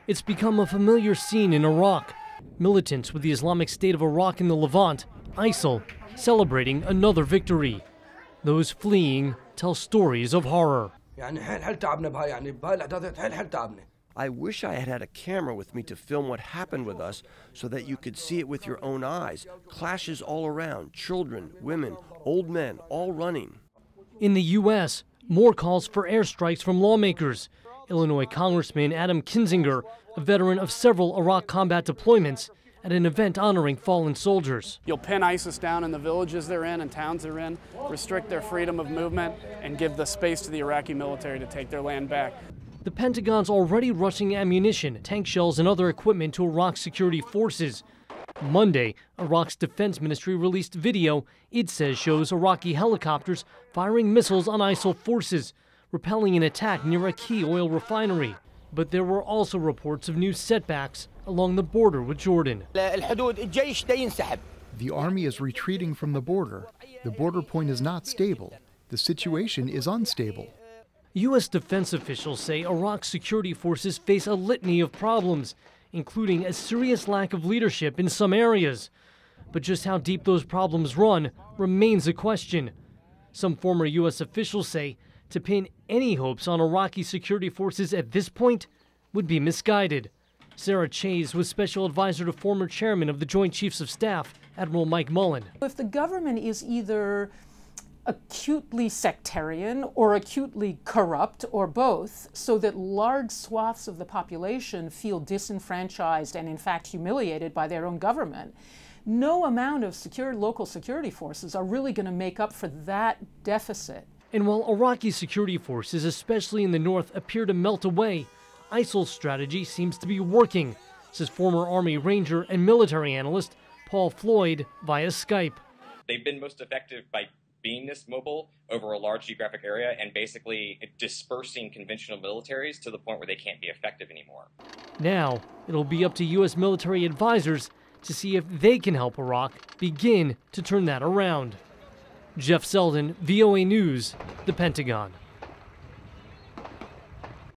It's become a familiar scene in Iraq. Militants with the Islamic State of Iraq in the Levant, ISIL, celebrating another victory. Those fleeing tell stories of horror. I wish I had had a camera with me to film what happened with us so that you could see it with your own eyes. Clashes all around, children, women, old men, all running. In the U.S., more calls for airstrikes from lawmakers. Illinois Congressman Adam Kinzinger, a veteran of several Iraq combat deployments, at an event honoring fallen soldiers. You'll pin ISIS down in the villages they're in and towns they're in, restrict their freedom of movement, and give the space to the Iraqi military to take their land back. The Pentagon's already rushing ammunition, tank shells, and other equipment to Iraq's security forces. Monday, Iraq's defense ministry released video it says shows Iraqi helicopters firing missiles on ISIL forces, repelling an attack near a key oil refinery. But there were also reports of new setbacks along the border with Jordan. The army is retreating from the border. The border point is not stable. The situation is unstable. U.S. defense officials say Iraq's security forces face a litany of problems, including a serious lack of leadership in some areas. But just how deep those problems run remains a question. Some former U.S. officials say to pin any hopes on Iraqi security forces at this point would be misguided. Sarah Chayes was special advisor to former chairman of the Joint Chiefs of Staff, Admiral Mike Mullen. If the government is either acutely sectarian or acutely corrupt or both, so that large swaths of the population feel disenfranchised and in fact humiliated by their own government, no amount of local security forces are really going to make up for that deficit. And while Iraqi security forces, especially in the north, appear to melt away, ISIL's strategy seems to be working, says former Army Ranger and military analyst Paul Floyd via Skype. They've been most effective by being this mobile over a large geographic area and basically dispersing conventional militaries to the point where they can't be effective anymore. Now, it'll be up to U.S. military advisors to see if they can help Iraq begin to turn that around. Jeff Seldin, VOA News, the Pentagon.